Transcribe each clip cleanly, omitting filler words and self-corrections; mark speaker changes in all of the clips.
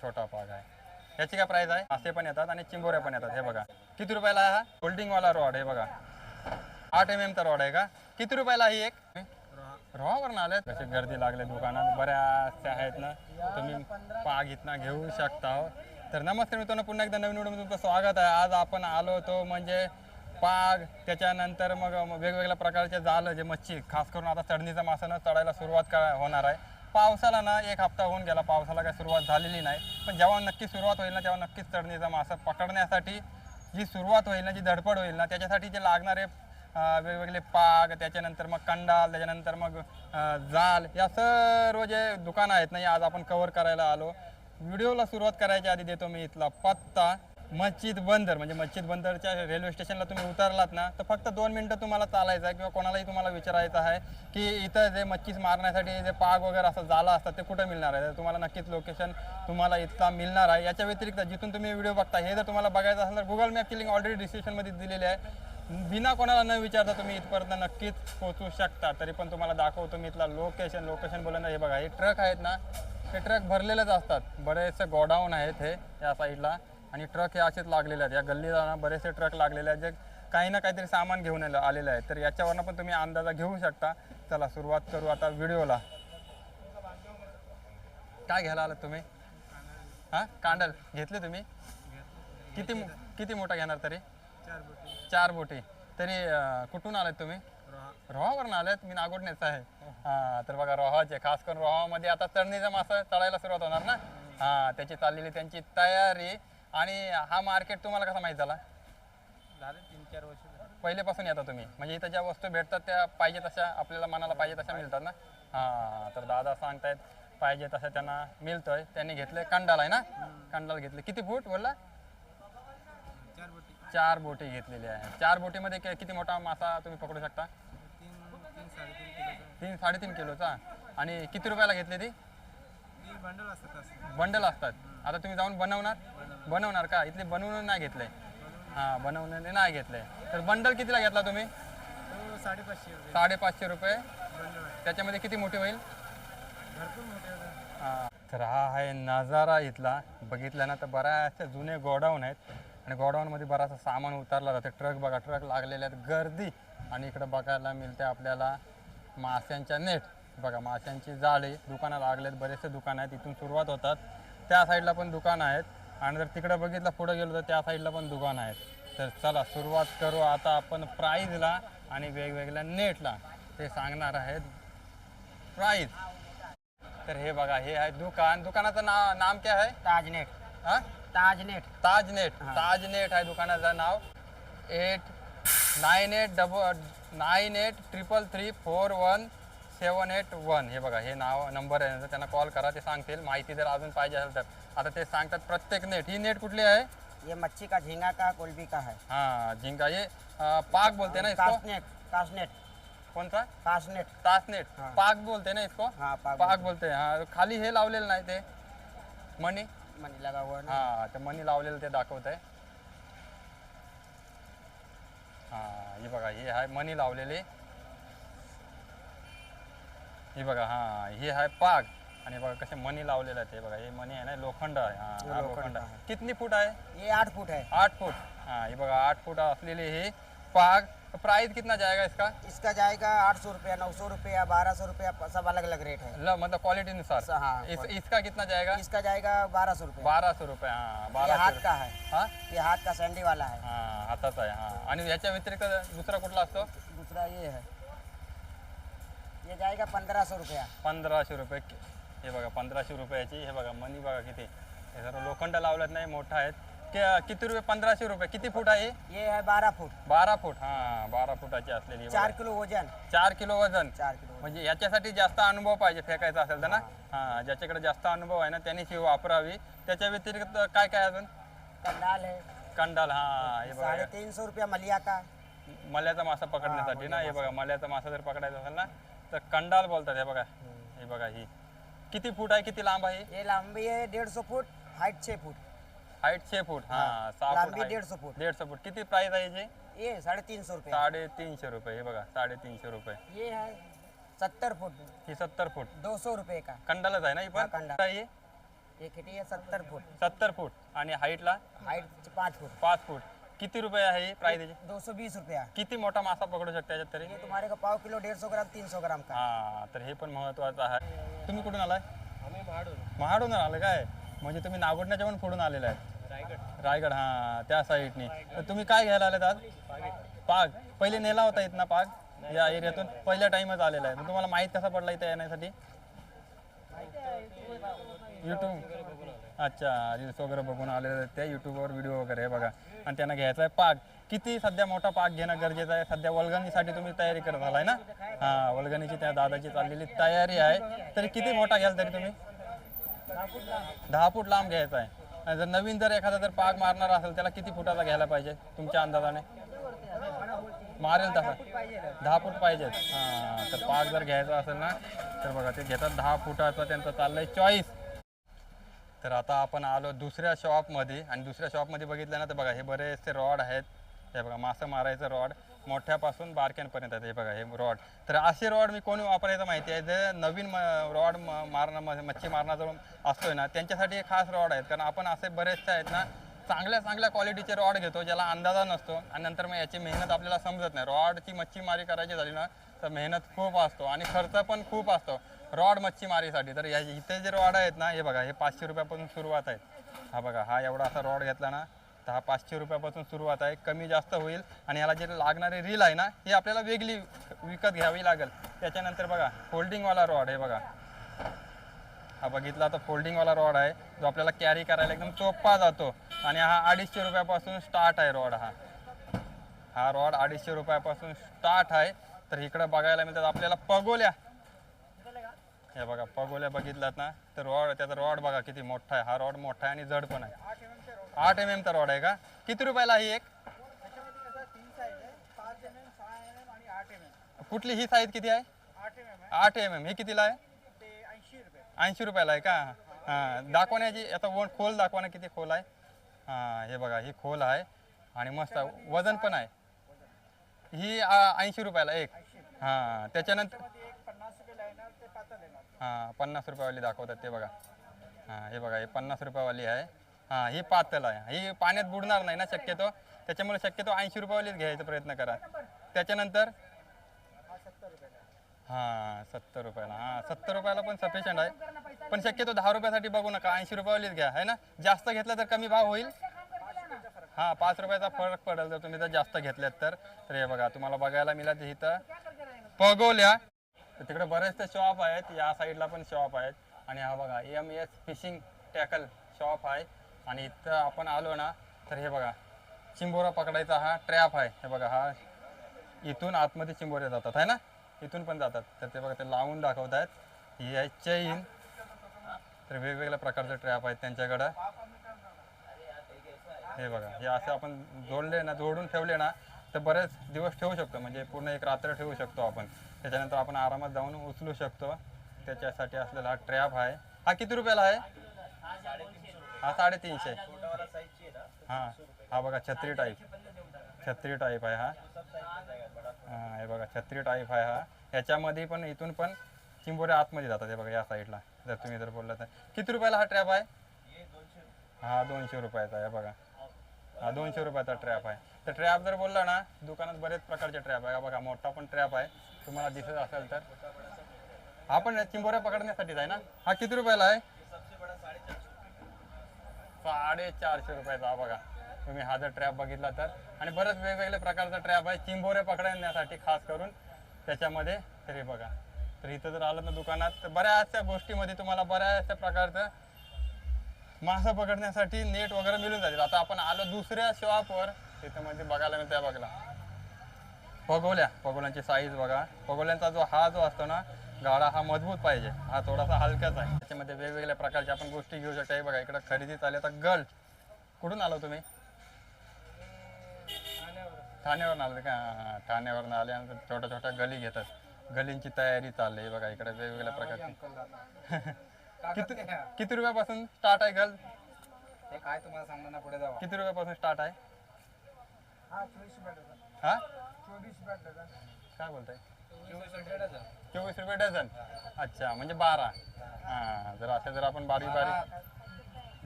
Speaker 1: छोटा पाग आहे. याची काय प्राइस आहे? मासे पण येतात आणि चिंबोऱ्या पण येतात. हे बघा किती रुपयाला आहे हा होल्डिंग वाला रॉड. हे बघा 8 mm चा रॉड आहे का? किती रुपयाला ही एक? रोहावरून आले. कशी गर्दी लागले दुकानात बऱ्याचशा आहेत ना. तुम्ही पाग इथनं घेऊ शकता. तर नमस्कार मित्रांनो, पुन्हा एकदा नवीन व्हिडिओमध्ये तुमचं स्वागत आहे. आज आपण आलो होतो म्हणजे पाग, त्याच्यानंतर मग वेगवेगळ्या प्रकारचे जाल जे मच्छी, खास करून आता चढणीचा मासा न चढायला सुरुवात होणार आहे. पावसाला ना 1 हप्ता होऊन गेला, पावसाला काही सुरुवात झालेली नाही. पण जेव्हा नक्की सुरुवात होईल ना तेव्हा नक्कीच चढणीचा मासा पकडण्यासाठी जी सुरुवात होईल ना, जी धडपड होईल ना, त्याच्यासाठी जे लागणारे वेगवेगळे पाग, त्याच्यानंतर मग कंडाल, त्याच्यानंतर मग जाल, या सर्व जे दुकानं आहेत ना, आज आपण कव्हर करायला आलो. व्हिडिओला सुरुवात करायच्या आधी देतो मी इथला पत्ता. मस्जिद बंदर, म्हणजे मस्जिद बंदरच्या रेल्वे स्टेशनला तुम्ही उतरलात ना तर फक्त 2 मिनटं तुम्हाला चालायचं आहे, किंवा कोणालाही तुम्हाला विचारायचं आहे की इथं जे मच्छी मारण्यासाठी जे पाग वगैरे असं जाळं असतात ते कुठं मिळणार आहे. तर तुम्हाला नक्कीच लोकेशन तुम्हाला इथला मिळणार आहे. याच्या व्यतिरिक्त जिथून तुम्ही व्हिडिओ बघता हे जर तुम्हाला बघायचं असेल तर गुगल मॅपची लिंक ऑलरेडी डिस्क्रिप्शनमध्ये दिलेली आहे. बिना कोणाला न विचारता तुम्ही इथपर्यंत नक्कीच पोहोचू शकता. तरी पण तुम्हाला दाखवतो मी इथला लोकेशन बोललं ना. हे बघा हे ट्रक आहेत ना, हे ट्रक भरलेलेच असतात. बरेचसे गोडाऊन आहेत हे या साईडला, आणि ट्रक हे असेच लागलेले आहेत. या गल्लीला ना बरेचसे ट्रक लागलेले आहेत जे काही ना काहीतरी सामान घेऊन आलेले आहेत. तर याच्यावरनं पण तुम्ही अंदाजा घेऊ शकता. चला सुरुवात करू आता व्हिडिओला. काय घ्यायला आलात तुम्ही? हां, कांडल घेतले तुम्ही? किती मोठा घेणार तरी? 4 बोटी. तरी कुठून आलात तुम्ही? रोहावरून आलेत. मी नागोडनेच आहे. हां, तर बघा रोहाचे, खास करून रोहामध्ये आता चढणीचा मासा चढायला सुरुवात होणार ना. हां, त्याची चाललेली त्यांची तयारी. आणि हा मार्केट तुम्हाला कसा माहीत झाला?
Speaker 2: 3-4 वर्ष
Speaker 1: पहिलेपासून येता तुम्ही, म्हणजे इथं ज्या वस्तू भेटतात त्या पाहिजे तशा आपल्याला मनाला पाहिजे तशा मिळतात ना. हां, तर दादा सांगतायत पाहिजे तसं त्यांना मिळतोय. त्यांनी घेतले कंडाल आहे ना, कंडाल घेतले. किती फूट बोलला? 4 बोटी घेतलेली आहे. 4 बोटीमध्ये किती मोठा मासा तुम्ही पकडू शकता? 3-3.5 किलोचा. आणि किती रुपयाला घेतली ती? बंडल असतात. आता तुम्ही जाऊन बनवणार का? इथले बनवून नाही घेतले? हां, बनवून नाही घेतले. तर बंडल कितीला घेतला तुम्ही? 550 रुपये. त्याच्यामध्ये किती मोठी होईल? हां, तर हा आहे नजारा इथला. बघितला ना तर बऱ्याचशा जुने गोडाऊन आहेत, आणि गोडाऊनमध्ये बराचसा सामान उतरला जाते. ट्रक बघा, ट्रक लागलेले आहेत, गर्दी. आणि इकडे बघायला मिळते आपल्याला माशांच्या नेट. बघा माशांची जाळी, दुकानं लागलेत, बरेचसे दुकानं आहेत. इथून सुरुवात होतात, त्या साईडला पण दुकानं आहेत. आणि जर तिकडे बघितलं पुढे गेलो तर त्या साईडला पण दुकानं आहेत. तर चला सुरुवात करू आता आपण प्राईजला आणि वेगवेगळ्या नेटला. ते सांगणार आहेत प्राईज. तर हे बघा हे आहे दुकान. दुकानाचं नाम काय आहे?
Speaker 2: ताजनेट.
Speaker 1: हां,
Speaker 2: ताजनेट.
Speaker 1: ताजनेट आहे दुकानाचं नाव. 8983341781. हे बघा हे नंबर आहे, त्यांना कॉल करा, ते सांगतील. माहिती जर अजून पाहिजे असेल तर. आता ते सांगतात प्रत्येक नेट. ही नेट कुठली आहे?
Speaker 2: ये मच्छी का, झींगा का, कोलंबी का है.
Speaker 1: हाँ, झींगा. ये पाक बोलते हैं ना इसको?
Speaker 2: कासनेट.
Speaker 1: कौन सा?
Speaker 2: कासनेट.
Speaker 1: तासनेट.
Speaker 2: हाँ।
Speaker 1: पाक बोलते हैं ना इसको?
Speaker 2: हाँ,
Speaker 1: पाक बोलते हैं. हाँ, खाली हे लावलेलं नाही ते मनी.
Speaker 2: मनी लगा हुआ ना.
Speaker 1: हां, ते मनी लावलेलं ते दाखवत आहे. हां, हे बघा हे आहे मनी लावलेले. हे बघा हां, हे आहे पाग. आणि बघा कसे मनी लावलेले आहेत. हे बघा हे मनी आहे ना, लोखंड आहे. हां, लोखंड आहे. कितनी फूट आहे?
Speaker 2: ये 8 फुट है.
Speaker 1: 8 फुट. हाँ, ये बघा 8 फुट असलेली ही पाग. प्राइस कितना जाएगा इसका?
Speaker 2: इसका जाएगा 800 रुपया, 900 रुपया, 1200 रुपया, सब अलग अलग रेट है.
Speaker 1: मतलब क्वालिटी अनुसार.
Speaker 2: हाँ,
Speaker 1: इसका कितना जाएगा?
Speaker 2: इसका जाएगा 1200 रुपया.
Speaker 1: 1200 रुपये. हाँ,
Speaker 2: ये
Speaker 1: 1200.
Speaker 2: हाथ का है.
Speaker 1: हाँ,
Speaker 2: ये हाथ का सैंडी वाला है.
Speaker 1: हां, हाताचा आहे. हां, आणि ह्याच्या व्यतिरिक्त दुसरा कुठला असतो?
Speaker 2: दूसरा ये है, ये जाएगा 1500 रुपया.
Speaker 1: 1500 रुपये. हे बघा 1500 रुपयाची. हे बघा मनी बघा किती. हे सर्व लोखंड लावलेत नाही, मोठा आहेत. किती रुपये? 1500 रुपये. किती फूट आहे?
Speaker 2: ये है 12 फुट.
Speaker 1: 12 फूट. हां, 12 फुटाची असलेली.
Speaker 2: 4 किलो वजन.
Speaker 1: 4 किलो वजन.
Speaker 2: 4 किलो.
Speaker 1: म्हणजे याच्यासाठी जास्त अनुभव पाहिजे फेकायचा असेल तर ना. हां, ज्याच्याकडे जास्त अनुभव आहे ना त्यांनीच ही वापरावी. त्याच्या व्यतिरिक्त काय काय अजून?
Speaker 2: कंडाल है.
Speaker 1: कंडाल. हां, हे बघा
Speaker 2: 350 रुपया मलिया का.
Speaker 1: मल्याचा मासा पकडण्यासाठी ना. हे बघा मल्याचा मासा जर पकडायचा असेल ना तर कंडाल बोलतात. हे बघा, हे बघा ही किती फूट आहे, किती लांब आहे?
Speaker 2: ये लंबी है 150 फुट, हाइट 6 फुट.
Speaker 1: हाइट 6 फूट. हां, 6 फूट.
Speaker 2: लंबी 150 फुट.
Speaker 1: 150 फूट. किती प्राइस आहे याची?
Speaker 2: ये 350 रुपये.
Speaker 1: 350 रुपये. हे बघा 350 रुपये.
Speaker 2: ये है 70 फुट,
Speaker 1: ही 70 फूट.
Speaker 2: 200 रुपये का.
Speaker 1: कंडालच आहे ना ही
Speaker 2: हाँ,
Speaker 1: पण?
Speaker 2: कंडाल.
Speaker 1: काय आहे?
Speaker 2: ये खिटी है 70 फुट,
Speaker 1: 70 फूट आणि हाईटला
Speaker 2: हाइट 5 फुट,
Speaker 1: 5 फूट. किती रुपये आहे ही प्राइस त्याची?
Speaker 2: 220 रुपया.
Speaker 1: किती मोठा मासा पकडू शकता याच्यात तरी?
Speaker 2: ये तुम्हारे को पाव किलो 150 ग्राम 300 ग्राम का.
Speaker 1: हा, तर हे पण महत्वाचं आहे. तुम्ही कुठून आलाय?
Speaker 2: आम्ही महाडून.
Speaker 1: महाडून आले काय? म्हणजे तुम्ही नागोठण्याच्या पण पुढून आलेले आहेत. रायगड, हा त्या साईडने. तर तुम्ही काय घ्यायला आलेत आज? पाग. पहिले नेला होता इथं पाग या एरियातून? पहिल्या टाइमच आलेला आहे. मग तुम्हाला माहीत कसा पडला इथे येण्यासाठी? यूट्यूब. अच्छा, रील्स वगैरे बघून आलेले त्या यूट्यूबवर व्हिडिओ वगैरे हे बघा. आणि त्यांना घ्यायचा आहे पाग. किती सध्या मोठा पाग घेणं गरजेचं आहे? सध्या वल्गणीसाठी तुम्ही तयारी करत आलाय ना? हा, वल्गणीची त्या दादाची चाललेली तयारी आहे. तरी किती मोठा घ्याल तरी तुम्ही? 10 फूट लांब घ्यायचा आहे. आणि जर नवीन जर एखादा जर पाग मारणार असेल त्याला किती फुटाचा घ्यायला पाहिजे तुमच्या अंदाजाने? मारेल तसा 10 फूट पाहिजेत. हां, तर पाग जर घ्यायचा असेल ना तर बघा ते घेतात 10 फुटाचा त्यांचं चाललंय चॉईस. तर आता आपण आलो दुसऱ्या शॉपमध्ये आणि दुसऱ्या शॉपमध्ये बघितलं ना तर बघा हे बरेचसे रॉड आहेत. हे बघा मासं मारायचं रॉड मोठ्यापासून बारक्यांपर्यंत आहेत. हे बघा हे रॉड. तर असे रॉड मी कोणी वापरायचं माहिती आहे? जे नवीन रॉड मारणं मच्छी मारण्याचा असतोय ना त्यांच्यासाठी हे खास रॉड आहेत. कारण आपण असे बरेचसे आहेत ना चांगल्या चांगल्या क्वालिटीचे रॉड घेतो ज्याला अंदाजा नसतो आणि नंतर मग याची मेहनत आपल्याला समजत नाही. रॉडची मच्छीमारी करायची झाली ना तर मेहनत खूप असतो आणि खर्च पण खूप असतो रॉड मच्छीमारीसाठी. तर या इथे जे रॉड आहेत ना हे बघा हे 500 रुपयापासून सुरुवात आहे. हा बघा हा एवढा असा रॉड घेतला ना तर हा 500 रुपयापासून सुरुवात आहे. कमी जास्त होईल आणि याला जे लागणारी रील आहे ना ही आपल्याला वेगळी विकत घ्यावी लागेल. त्याच्यानंतर बघा फोल्डिंगवाला रॉड हे बघा. हा बघितला तर फोल्डिंगवाला रॉड आहे जो आपल्याला कॅरी करायला एकदम सोपा जातो आणि हा 250 रुपयापासून स्टार्ट आहे रॉड. हा रॉड 250 रुपयापासून स्टार्ट आहे. तर इकडं बघायला मिळतात आपल्याला पगोल्या. हे बघा पगोल्या बघितलात ना तर रॉड त्याचा रॉड बघा किती मोठा आहे. हा रॉड मोठा आहे आणि जड पण आहे. 8 mm चा रॉड आहे का? किती रुपयाला ही एक? कुठली ही साईज किती आहे? 8 mm. हे कितीला आहे? 80 रुपयाला आहे का? हां, दाखवण्याची आता खोल दाखवा ना किती खोल आहे. हां, हे बघा ही खोल आहे आणि मस्त वजन पण आहे. ही 80 रुपयाला एक. हां, त्याच्यानंतर हां 50 रुपयावाली दाखवतात ते बघा. हां हे बघा हे 50 रुपयावाली आहे. हां ही पातळ आहे. ही पाण्यात बुडणार नाही ना शक्यतो त्याच्यामुळे शक्यतो 80 रुपयावालीच घ्यायचा प्रयत्न करा. त्याच्यानंतर हां 70 रुपयाला. हां 70 रुपयाला पण सफिशियंट आहे पण शक्यतो 10 रुपयासाठी बघू नका 80 रुपयावालीच घ्या आहे ना. जास्त घेतलं तर कमी भाव होईल. हां 5 रुपयाचा फरक पडेल जर तुम्ही जर जास्त घेतल्यात तर. हे बघा तुम्हाला बघायला मिळालं इथं पगोल्या. तिकडे बरेचसे शॉप आहेत. या साईडला पण शॉप आहेत आणि हा बघा MS फिशिंग टॅकल शॉप आहे. आणि इथं आपण आलो ना तर हे बघा चिंबोरा पकडायचा हा ट्रॅप आहे. हे बघा हा इथून आतमध्ये चिंबोरे जातात आहे ना इथून पण जातात. तर ते बघा ते लावून दाखवत आहेत. ही आहे चैन. तर वेगवेगळ्या प्रकारचे ट्रॅप आहेत त्यांच्याकडं. हे बघा हे असे आपण जोडले ना जोडून ठेवले ना तर बरेच दिवस ठेवू शकतो. म्हणजे पूर्ण एक रात्र ठेवू शकतो आपण. त्याच्यानंतर आपण आरामात जाऊन उचलू शकतो. त्याच्यासाठी असलेला हा ट्रॅप आहे. हा किती रुपयाला आहे? हा 350. हां हा बघा छत्री टाईप आहे हा. हां हे बघा छत्री टाईप आहे हा. ह्याच्यामध्ये पण इथून पण चिंबोरे आतमध्ये जातात. हे बघा या साईडला जर तुम्ही जर बोलला तर. किती रुपयाला हा ट्रॅप आहे? हा 200 रुपयाचा आहे बघा. हा 200 रुपयाचा ट्रॅप आहे. तर ट्रॅप जर बोलला ना दुकानात बरेच प्रकारचे ट्रॅप आहे. बघा मोठा पण ट्रॅप आहे तुम्हाला दिसत असेल तर. हा पण चिंबोऱ्या पकडण्यासाठीच आहे ना. हा किती रुपयाला आहे? 450 रुपयाचा. बघा तुम्ही हा जर ट्रॅप बघितला तर. आणि बरेच वेगवेगळ्या प्रकारचा ट्रॅप आहे चिंबोऱ्या पकडण्यासाठी खास करून त्याच्यामध्ये. तरी बघा तर इथं जर आलं ना दुकानात तर बऱ्याचशा गोष्टीमध्ये तुम्हाला बऱ्याचशा प्रकारचं मासा पकडण्यासाठी नेट वगैरे मिळून जातील. आता आपण आलो दुसऱ्या शॉपवर. तिथं मध्ये बघायला मिळतं बघला पगोल्यांची साईज बघा. पगोल्यांचा जो असतो ना गाडा हा मजबूत पाहिजे. हा थोडासा हलकाच आहे. त्याच्यामध्ये वेगवेगळ्या प्रकारच्या आपण गोष्टी घेऊ शकतो. हे बघा इकडे खरेदी चालली. आता गल कुठून आलो तुम्ही? ठाण्यावरून आले का? ठाण्यावरून आल्यानंतर छोट्या छोट्या गली घेतात. गलींची तयारी चालली आहे बघा. इकडे वेगवेगळ्या प्रकारची किती रुपयापासून स्टार्ट आहे गल?
Speaker 2: ते काय तुम्हाला सांगणार ना पुढे जावा.
Speaker 1: किती रुपयापासून स्टार्ट आहे?
Speaker 2: हा 24 रुपये डझन.
Speaker 1: हा
Speaker 2: 24 रुपये डझन.
Speaker 1: काय बोलताय?
Speaker 2: 24 रुपये डझन.
Speaker 1: 24 रुपये डझन. अच्छा म्हणजे 12. हां जर असे जर आपण बारीक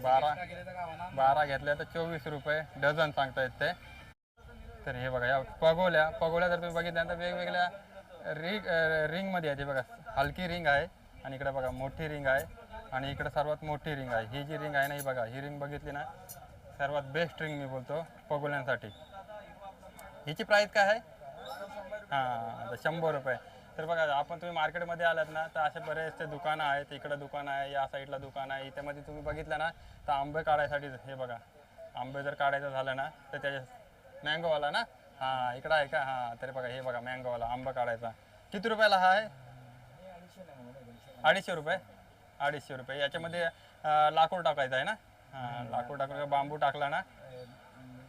Speaker 1: 12 घेतल्या तर 24 रुपये डझन सांगतायत ते. तर हे बघा या पगोल्या जर तुम्ही बघितल्या तर वेगवेगळ्या रिंगमध्ये आहे. ते बघा हलकी रिंग आहे आणि इकडे बघा मोठी रिंग आहे आणि इकडे सर्वात मोठी रिंग आहे. ही जी रिंग आहे ना, ही बघा ही रिंग बघितली ना, सर्वात बेस्ट रिंग मी बोलतो पगोल्यांसाठी. हिची प्राईस काय आहे? हां 100 रुपये. तर बघा आपण तुम्ही मार्केटमध्ये आलात ना तर असे बरेचसे दुकानं आहेत. इकडं दुकान आहे, या साईडला दुकान आहे. इथेमध्ये तुम्ही बघितलं ना तर आंबे काढायसाठी हे बघा आंबे जर काढायचं झालं ना तर त्याच्या मँगोवाला ना, हां इकडं आहे का? हां तर बघा हे बघा मँगोवाला आंबा काढायचा. किती रुपयाला हा आहे? 250 रुपये. 250 रुपये. याच्यामध्ये लाकूड टाकायचं आहे ना. हां लाकूड टाकलं बांबू टाकला ना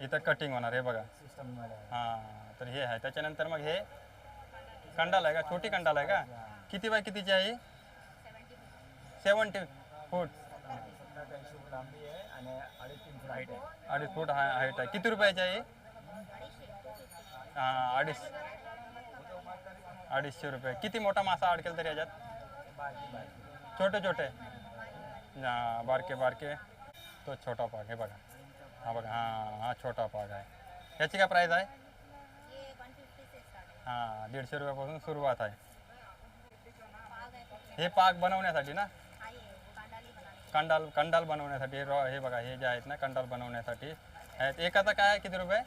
Speaker 1: इथं कटिंग होणार. हे बघा हां तर हे आहे. त्याच्यानंतर मग हे कंडाल आहे का? छोटी कंडाल आहे का? किती बाय कितीची आहे? 70 फूट. 2.5 फूट हाईट आहे. किती रुपयाची आहे? हां 250 रुपये. किती मोठा मासा अडकेल तरी याच्यात? छोटे हां बारके तो छोटा पाग. हे बघा हा बघा हा छोटा पाग आहे. ह्याची काय प्राईस आहे? हां 150 रुपयापासून सुरुवात आहे. हे पाक बनवण्यासाठी ना, कंडाल बनवण्यासाठी हे बघा हे जे आहेत ना कंडाल बनवण्यासाठी आहेत. एकाचा काय आहे? किती रुपये?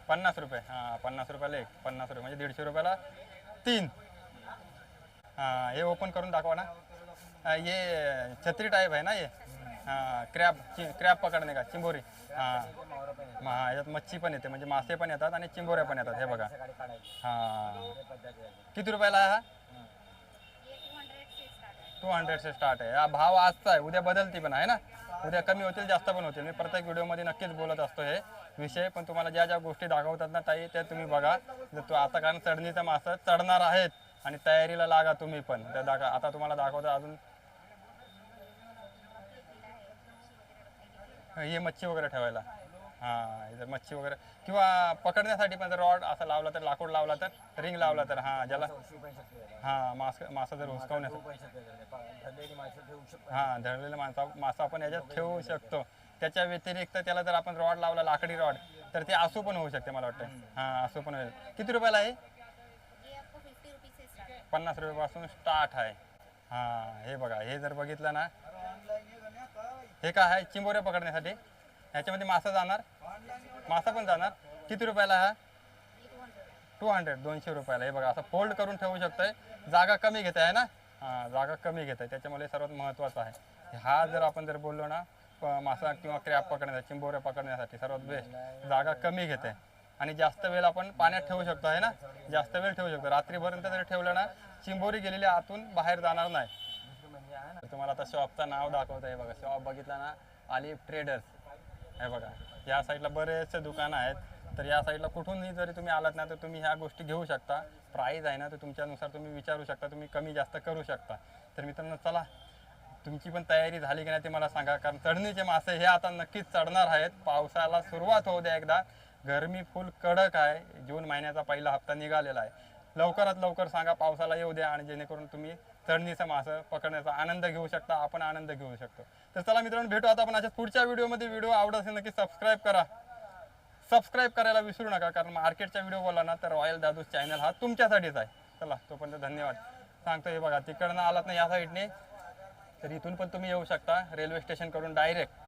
Speaker 1: 50 रुपये. हां 50 रुपयाला एक. 50 रुपये म्हणजे 150 रुपयाला 3. हां हे ओपन करून दाखवा ना. ये छत्री टाईप आहे ना ये. हां क्रॅब पकडणे का? चिंबोरी. हां याच्यात मच्छी पण येते म्हणजे मासे पण येतात आणि चिंबोऱ्या पण येतात. हे बघा हां किती रुपयाला आहे हा? 200 से स्टार्ट आहे. हा भाव आजचा आहे, उद्या बदलती पण आहे ना. उद्या कमी होतील जास्त पण होतील. मी प्रत्येक व्हिडिओमध्ये नक्कीच बोलत असतो हे विषय. पण तुम्हाला ज्या गोष्टी दाखवतात ना ताई त्या तुम्ही बघा. जर तो आता कारण चढणीचा मासा चढणार आहेत आणि तयारीला लागा तुम्ही पण. तर आता तुम्हाला दाखवतो अजून हे मच्छी वगैरे ठेवायला. हां इथं मच्छी वगैरे किंवा पकडण्यासाठी पण जर रॉड असा लावला तर लाकूड लावला तर रिंग लावला तर हां ज्याला हां मासा जर हुसकावण्यासाठी हां धरलेला मासा आपण याच्यात ठेवू शकतो. त्याच्या व्यतिरिक्त त्याला जर आपण रॉड लावला लाकडी रॉड तर ते आसू पण होऊ शकते मला वाटतं. हां आसू पण होईल. किती रुपयाला आहे? 50 रुपयापासून स्टार्ट आहे. हां हे बघा हे जर बघितलं ना हे काय आहे? चिंबोऱ्या पकडण्यासाठी. ह्याच्यामध्ये मासा पण जाणार. किती रुपयाला हा? 200 रुपयाला. हे बघा असं फोल्ड करून ठेवू शकतोय. जागा कमी घेत आहे ना. हां जागा कमी घेत आहे त्याच्यामुळे सर्वात महत्त्वाचं आहे. हा जर आपण जर बोललो ना मासा किंवा क्रॅब पकडण्यासाठी चिंबोऱ्या पकडण्यासाठी सर्वात बेस्ट. जागा कमी घेते आणि जास्त वेळ आपण पाण्यात ठेवू शकतो आहे ना. जास्त वेळ ठेवू शकतो. रात्रीपर्यंत जर ठेवलं ना चिंबोरी गेलेली आतून बाहेर जाणार नाही. तुम्हाला आता शॉपचं नाव दाखवतं. हे बघा शॉप बघितला ना ऑलिव्ह ट्रेडर्स. हे बघा या साईडला बरेचसे दुकानं आहेत. तर या साईडला कुठूनही जरी तुम्ही आलात ना तर तुम्ही ह्या गोष्टी घेऊ शकता. प्राईज आहे ना तर तुमच्यानुसार तुम्ही विचारू शकता. तुम्ही कमी जास्त करू शकता. तर मित्रांनो चला तुमची पण तयारी झाली की नाही ते मला सांगा. कारण चढणीचे मासे हे आता नक्कीच चढणार आहेत. पावसाला सुरुवात होऊ द्या एकदा. गरमी फुल कडक आहे. जून महिन्याचा पहिला हप्ता निघालेला आहे. लवकरात लवकर सांगा पावसाला येऊ द्या आणि जेणेकरून तुम्ही चढणीचं मासं पकडण्याचा आनंद घेऊ शकता. आपण आनंद घेऊ शकतो. तर चला मित्रांनो भेटू आता आपण अशा पुढच्या व्हिडिओमध्ये. व्हिडिओ आवडत असेल नक्की सबस्क्राईब करा. सबस्क्राईब करायला विसरू नका कारण मार्केटचा व्हिडिओ बोलला ना तर रॉयल दादू चॅनल हा तुमच्यासाठीच आहे. चला तोपर्यंत धन्यवाद सांगतो. हे बघा तिकडनं आलात ना या साईडने तर इथून पण तुम्ही येऊ शकता रेल्वे स्टेशन करून डायरेक्ट.